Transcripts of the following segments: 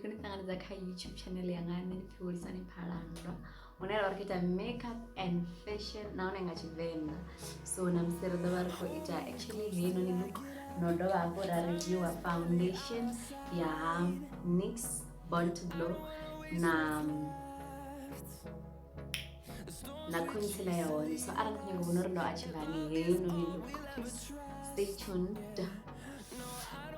kuni tsanganidza kha YouTube channel yanga ni phiulisani phalando une ra ita makeup and fashion naone nga Tshivenḓa. So na msere ḓo vha ri khou ita actually heino ni look no dovha hafhu ra review foundation ya NYX Born to Glow na concealer ya hone. So arali khou nyanga vhona uri ndo achivhani heino ni look, stay tuned.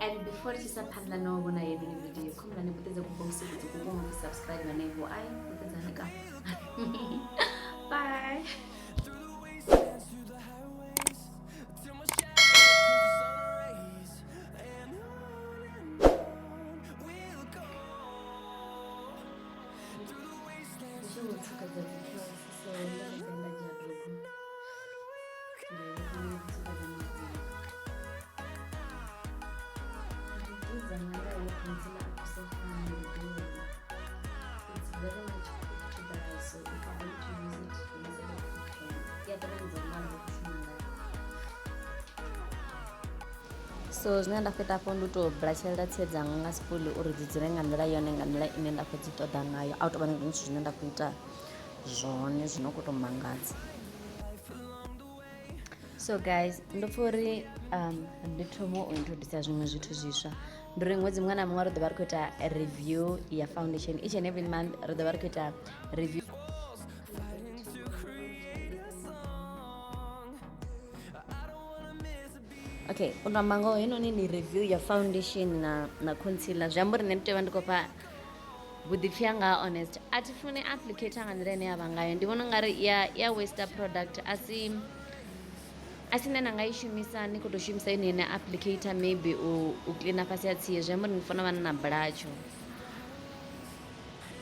And before tshisa phanḓa no vhona heino ni video khomela ni puṱedze ku box kuti ku kone u subscribe na nego ai puṱedzani ka bye. It's very much quick to dry, so if I want to use it instead of cooking, yeah, that is another option. So zwine nda fheta afho ndi to brushelela tsie dzanga nga spool uri dzi dzule nga nḓila yone nga nḓila ine nda khou dzi ṱoḓa ngayo. A u tou vha na zwithu zwine nda khou ita zwone zwino khou tou mangadza. So guys, ndo pfha uri ndi thoma u introduce zwiṅwe zwithu zwiswa. Ndi uri ṅwedzi muṅwe na muṅwe ri ḓo vha ri khou ita review ya foundation. Each and every month ri ḓo vha ri khou ita review. Okay, u amba ngoho heinoni ni review ya foundation na concealer. Zwi amba uri nṋe ndi tea u vha ndi khou fha vhuḓipfhi hanga honest. A thi funi applicator nga nḓila ine ya vha ngayo. Ndi vhona u nga ri ya waster product. A si nṋe na nga i shumisa ni khou tou shumisa ine applicator maybe u cleaner fhasi ya tsie. Zwi amba uri ni fanela u vha na bulatsho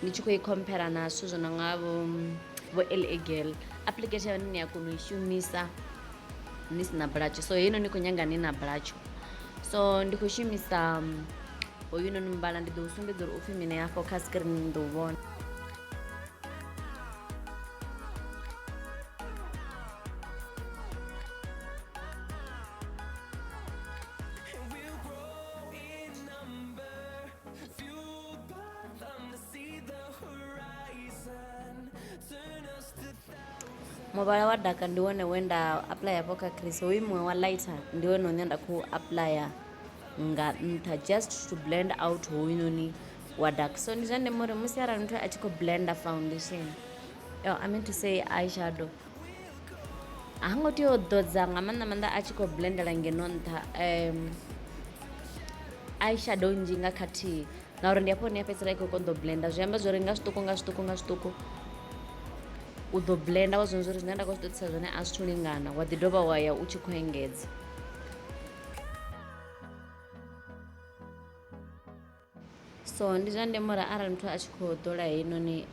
ni tshi khou i compare na zwithu zwo no nga vho LA Girl. Applicator ya hone ni a kona u i shumisa ni si na bulatsho. So heino ni khou nyanga ni na bulatsho. So ndi khou shumisa hoyunoni muvhala. Ndi ḓo u sumbedza uri u pfhi mini hafho kha screen ni ḓo u vhona. Muvhala wa daka ndi wone we nda apply hafho kha crease. Hoyu muṅwe wa lighter ndi wone une nda khou apply nga nṱha just to blend out hoyunoni wa dark. So ndi zwa ndeme uri musi arali muthu a tshi khou blender foundation, I mean to say eyeshadow, ha ngo tea u ḓodza nga maanḓa a tshi khou blendela ngeno nṱha eyeshadow nnzhi nga khathihi, ngauri ndi hafho hune ya fhedzisela i khou konḓa u blender. Zwi amba zwori nga zwiṱuku u ḓo blender wa zwone zwori zwine nda khou zwi ṱoḓisa zwone a zwi thu lingana, wa ḓi dovha wa ya u tshi khou engedza. So ndi zwa ndeme uri arali muthu a tshi khou ḓola heinoni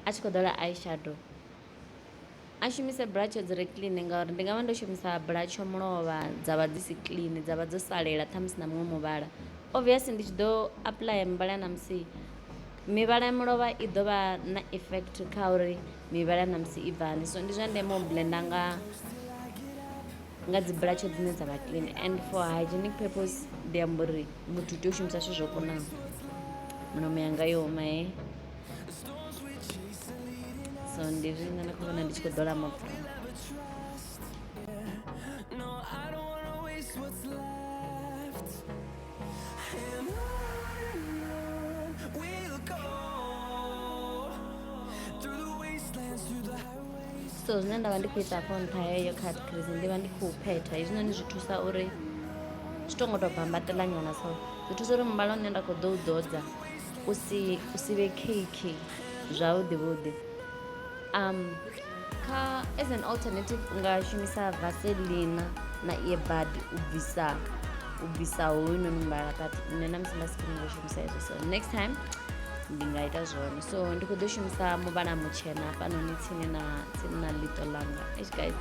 a tshi khou ḓola eyeshadow a shumise bulatsho dzi re clean, ngauri ndi nga vha ndo shumisa bulatsho mulovha dza vha dzi si clean, dza vha dzo salela ṱhamusi na muṅwe muvhala. Obviously ndi tshi ḓo apply mivhala na musi mivhala ya mulovha i ḓo vha na effect kha uri mivhala na musi i bvani. So ndi zwa ndeme u blenda nga dzi bulatsho dzine dza vha clean, and for hygienic purpose ndi amba uri muthu u tea u shumisa zwithu zwo kunaho. Mulomo yanga yo oma so ndi zwine nda khou vhona ndi tshi khou ḓola mapfura. So zwine nda vha ndi khou ita afho nṱha heyo kha crease ndi vha ndi khou phetha. Hezwinoni zwi thusa uri zwi to ngo tou bambaṱela nyana, so zwi thusa uri muvhala une nda khou ḓo u ḓodza u si vhe cake zwavhuḓi vhuḓi. As an alternative u nga shumisa vaseline na earbud u bvisa hoyunoni muvhala, but nṋe na musi nda si koni ngo shumisa hezwo. So next time ndi nga ita zwone. So ndi khou ḓo shumisa muvhala mutshena hafhanoni tsini na ḽiṱo ḽanga. Guys,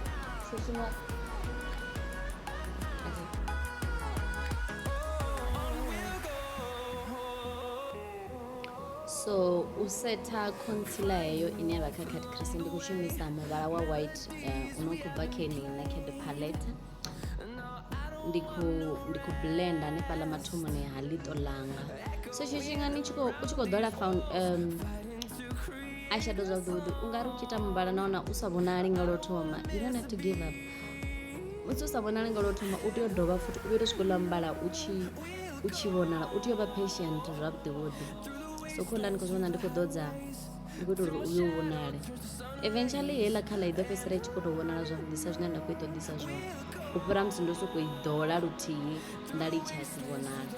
so u setha concealer heyo ine ya vha kha cut crease ndi khou shumisa muvhala wa white uno khou bva kha heneyi naked palette. ndi khou blenda hanefhaḽa mathomoni ha ḽiṱo ḽanga. So tshifhinga u tshi khou ḓola eyeshadow zwavhuḓi u nga ri u tshi ita muvhala nahone u sa vhonali nga lwo thoma, you don't have to give up. Musi u sa vhonali nga lwo thoma u tea u dovha futhi u tea u swika ḽa muvhala u tshi vhonala, u tea u vha patient zwavhuḓi vhuḓi. So khouḽa ndi khou zwi vhona ndi khou ḓodza ndi khou ita uri u yo vhonale, eventually heiḽa khaḽa i ḓo fhedzisela i tshi khou tou vhonala zwavhuḓisa zwine nda khou i ṱoḓisa zwone, u fhira musi ndo sokou i ḓola luthihi nda litsha ya si vhonala.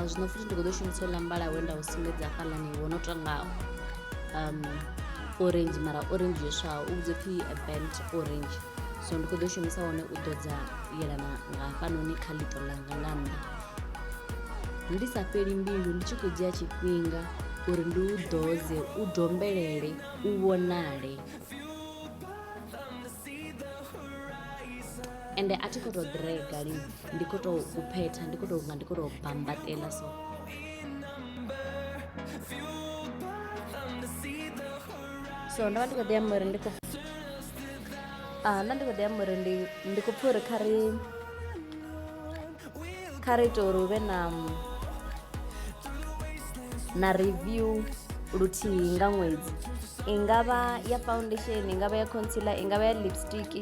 Zwino futhi ndi khou ḓo shumisa uḽa muvhala we nda u sumbedza hafhaḽani wo no tonga orange, mara orange yo swaho u vhudza pfhi a burnt orange. So ndi khou ḓo shumisa wone u ḓodza yelana nga hafhanoni kha ḽiṱo ḽanga nga nnḓa, ndi sa fheli mbilu ndi tshi khou dzhia tshifhinga uri ndi u ḓodze u dombelele u vhonale. Ende a thi khou tou drega lini, ndi khou tou phetha, ndi khou tou nga ndi khou tou bambaṱela so. So ndo vha ndi khou ḓi amba uri ndi khou ndi khou pfha uri kha ri ite uri hu vhe na review luthihi nga ṅwedzi, i nga vha ya foundation, i nga vha ya concealer, i nga vha ya lipstick,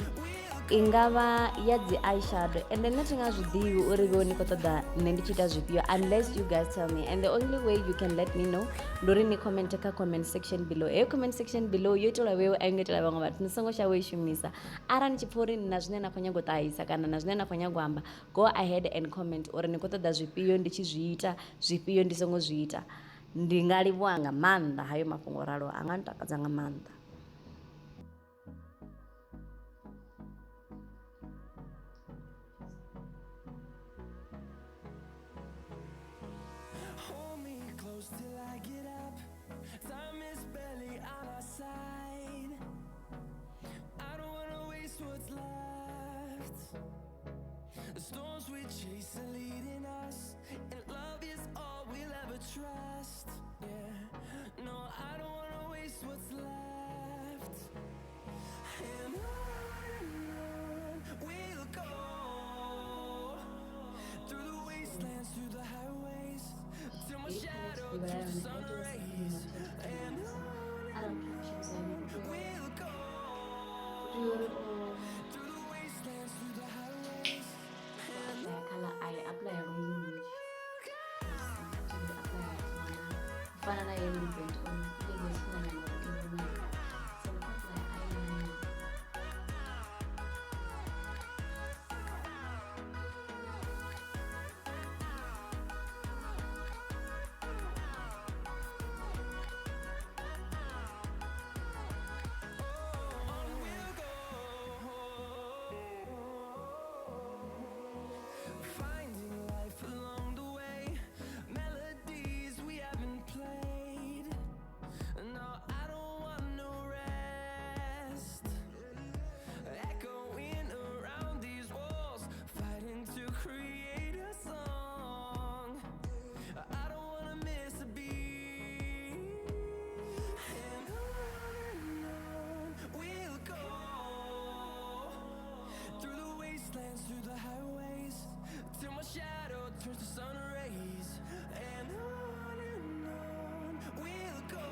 i nga vha ya dzi eyeshadow. And then nṋe thi nga zwiḓivhi uri vho ni khou ṱoḓa nṋe ndi tshi ita zwifhio unless you guys tell me, and the only way you can let me know ndi uri ni comment kha comment section below. Heyo comment section below yo itelwa vheo a i ngo itelwa vhaṅwe vhathu, ni songo shavha u i shumisa. Arali ni tshi pfha uri na zwine na khou nyaga u ṱahisa kana na zwine na khou nyaga u amba, go ahead and comment uri ni khou ṱoḓa zwifhio ndi tshi zwi ita, zwifhio ndi songo zwi ita. Ndi nga livhuwa nga maanḓa hayo mafhungo o raloho, a nga ntakadza nga maanḓa. Till I get up, time is barely on our side. I don't wanna waste what's left. The storms we chase are leading us, and love is all we'll ever trust. Yeah, no, I don't wanna waste what's left. And on we'll go, through the wastelands, through the highways, till my shadow turns to sun rays. And on we'll go, through the wastelands, through the highways. And Kala I apply running fana na yellow print on English one and so apply eyeliner. finding life along the way, melodies we haven't played. No, I don't want no rest, echoing around these walls, fighting to create a song. I don't wanna miss a beat. And on we'll go, through the wastelands, through the highways, till my shadow turns to sun rays. And on we'll go,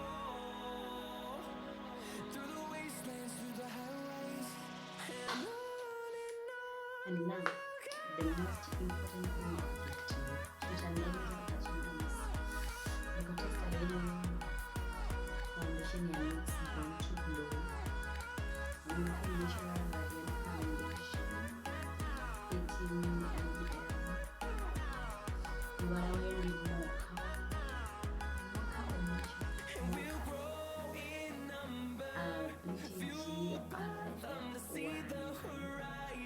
through the wastelands, through the highways. And now the most important thing of the activity, which I'm going to touch on is I got a styling foundation and it's going to glow. New foundation radiant foundation 18 ml. What I will leave mocha orange BTG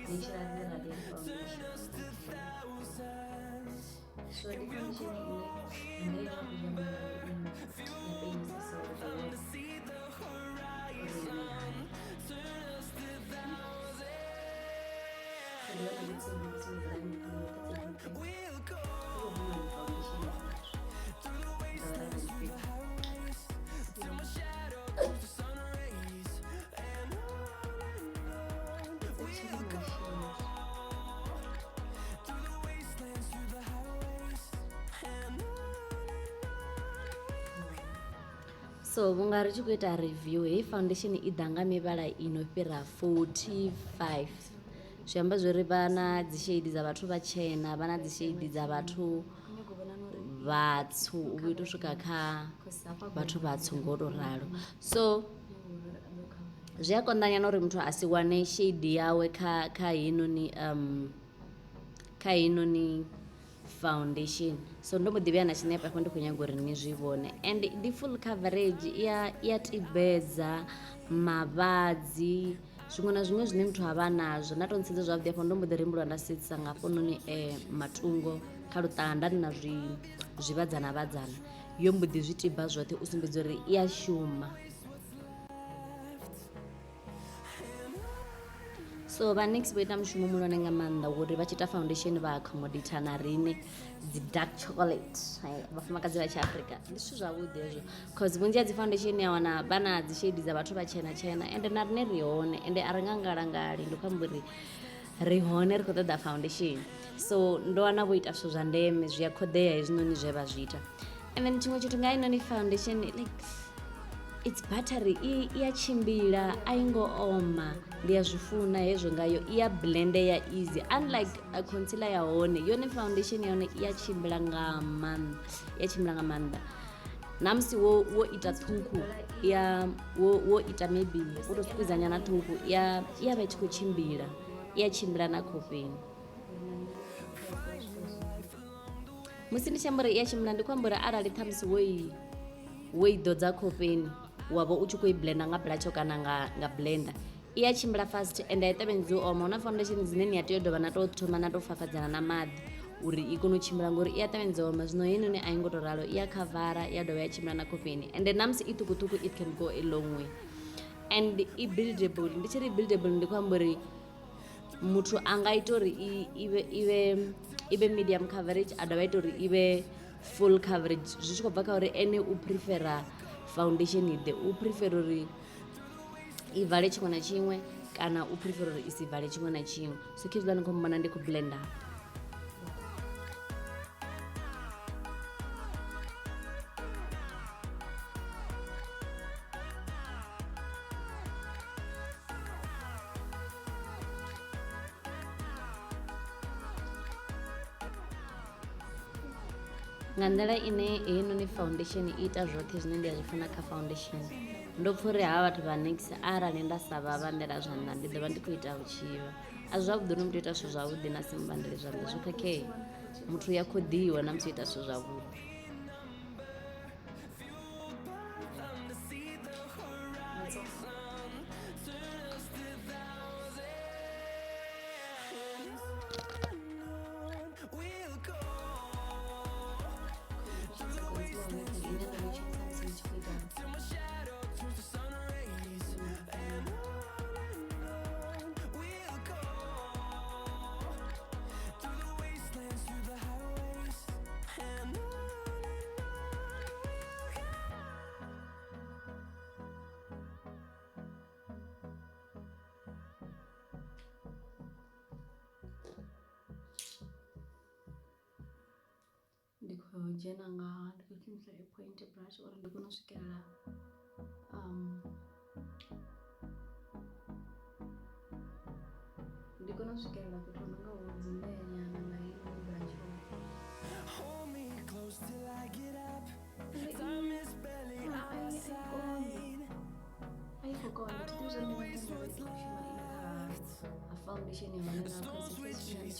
Naturally radiant foundation. So the foundation in the So vhunga ri tshi khou ita review, hei foundation i ḓa nga mivhala i no fhira 45. Zwi amba zwori vha na dzi shade dza vhathu vhatshena, vha na dzi shade dza vhathu vhatswu u vho ita u swika kha vhathu vhatswu ngo to ralo. So zwi a konḓa nyana uri muthu a si wane shade yawe kha heinoni foundation. So ndo mbo ḓi vheya na tshinepe afho ndi khou nyaga uri ni zwi vhone, and ndi full coverage, i tibedza mavhadzi zwiṅwe na zwiṅwe zwine muthu avha nazwo. Nda to nsedza zwavhuḓi afho ndo mbo ḓi rimbulwa nda sedzisa nga hafhanoni matungo kha luṱanga nda na zwivhadzana vhadzana, yo mbo ḓi zwi tiba zwoṱhe u sumbedza uri i a shuma. So vha NXY vho ita mushumo muhulwane nga maanḓa uri vha tshi ita foundation vha accommodate na riṋe dzi dark chocolate vhafumakadzi vha tshiafrika. Ndi zwithu zwavhuḓi hezwo, cause vhunzhi ha dzi foundation ya wana vha na dzi shade dza vhathu vhatshena ende na riṋe ri hone, ende a ri nga ngalangali, ndi khou amba uri ri hone ri khou ṱoḓa foundation. So ndo wana vho ita zwithu zwa ndeme, zwi a khoḓea hezwinoni zwe vha zwi ita. And then tshiṅwe tshithu nga heinoni foundation, like it's buttery, i a tshimbila, a i ngo oma, ndi ya zwi funa hezwo ngayo, i ya blende ya easy, unlike a concealer ya hone. Yone foundation ya hone i a tshimbila nga maanḓa, na musi wo ita ṱhunku wo ita maybe wo to squeeze nyana ṱhunku, i ya vha i tshi khou tshimbila, i a tshimbila na khofheni. Musi ndi tshi amba uri i a tshimbila, ndi khou amba uri arali ṱhamusi wo i ḓodza khofheni wa vha u tshi khou i blenda nga blush kana nga blender, i a tshimbila fast and a i ṱavhanyedzi u oma. Hu na foundation dzine ni a tea u dovha na to thoma na to fafadzana na maḓi uri i kone u tshimbila ngori i a ṱavhanyedza u oma. Zwino heinoni a i ngo to ralo, i a khavara, i a dovha ya tshimbila na khofheni, and na musi i ṱhukhuṱhukhu it can go a long way, and i buildable. Ndi tshi ri buildable ndi khou amba uri muthu a nga ita uri i vhe medium coverage, a dovha ita uri i vhe full coverage, zwi tshi khou bva kha uri ene u prefera foundation ḓe, u prefera uri i vale tshiṅwe na tshiṅwe kana u prefera uri i si vale tshiṅwe na tshiṅwe. So khezwiḽa ni khou mbona ndi khou blender. Nga nḓila ine heinoni foundation i ita zwoṱhe zwine ndi a zwi funa kha foundation, ndo pfha uri havha vhathu vha NXY arali nda sa vha vhandela zwanḓa ndi ḓo vha ndi khou ita vhutshivha. A zwi zwavhuḓi uri muthu ita zwithu zwavhuḓi na si muvhandele zwanḓa, zwo khakhea. Muthu ya khoḓiwa na musi ita zwithu zwavhuḓi. Ndi khou dzhena nga ndi khou shumisa a point brush uri ndi kone u swikelela fhethu ho nonga ho dzimea nyana nga heyi brush. Hold me close till I get up. Time is barely on our side. I forgot to do something a foundation in my concentration is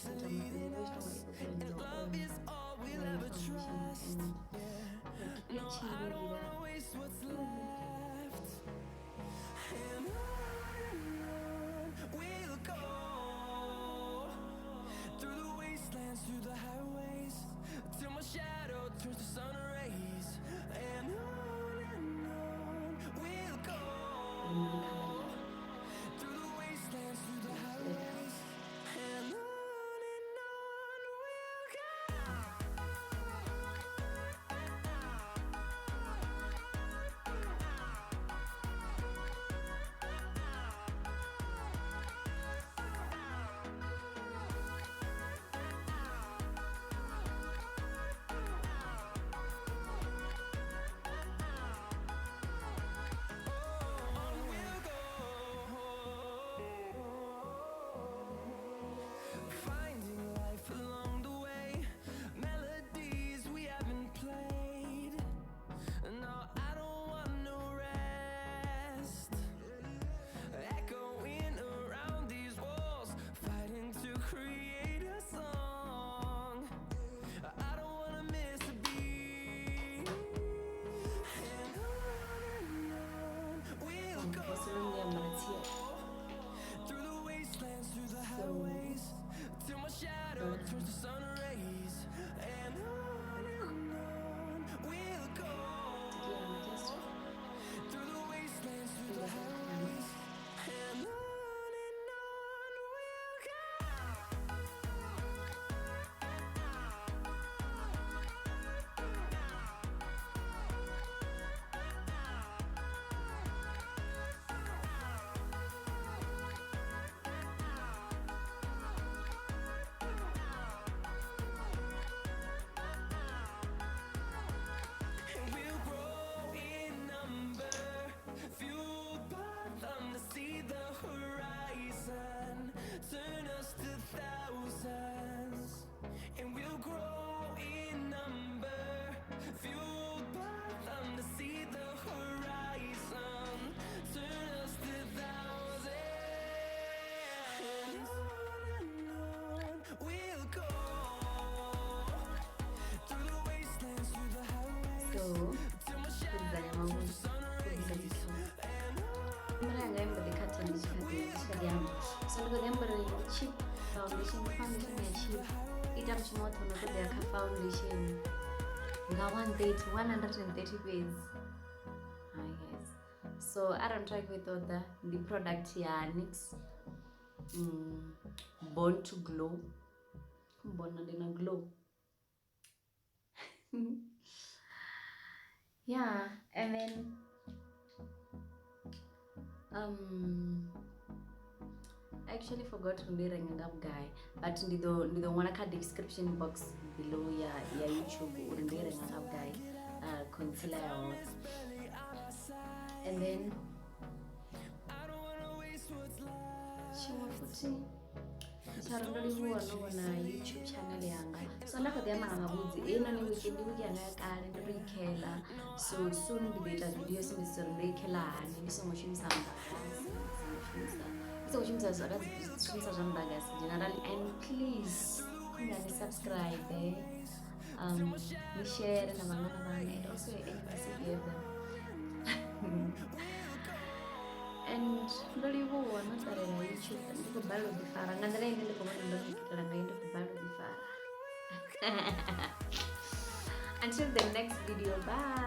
All we'll ever trust. No, I don't wanna waste what's left. And on we'll go, through the wastelands, through the highways, till my shadow turns to sun rays. And on we'll go, through the wastelands, through the highways. And on we'll go. kudzanya mavhudzi kuvhisa dzikhaunthu kamera yanga yambo ḓi khatha ndi tshi kha ḓi amba, so ndi kho ḓi amba uri cheap foundation ya cheap ita mushumo woṱhe uno ṱoḓea kha foundation nga 130 fhedzi. Yes, so arali muthu a khou i ṱoḓa ndi product ya NYX Born to Glow, mbona ndi na glow. Yeah, and then I actually forgot ndi renga nga vhugai, but ndi ḓo ṅwala kha description box below ya YouTube uri ndi renga nga vhugai concealer ya hone. And then tshiṅwe futhi tsha ndo livhuwa no vhona YouTube channel yanga, so nda kho ḓi amba nga mavhudzi heinoni wiki yanga ya kale ndo tou i khela, so soon ndi ḓo ita video sumbedzisa uri ndo i khela hani ndi songo shumisa zwishumiswa zwa muḓagasi generally. And please khungani subscribe, ni share na vhangana vhaṋu, and also advice if you have them. And ndo livhuwa no ṱalela YouTube, ndi khou balelwa u ḓifara nga nḓila ine ndi khou vhona ndo ḓikitela ngayo, ndo khou balelwa u ḓifara. Until the next video, bye.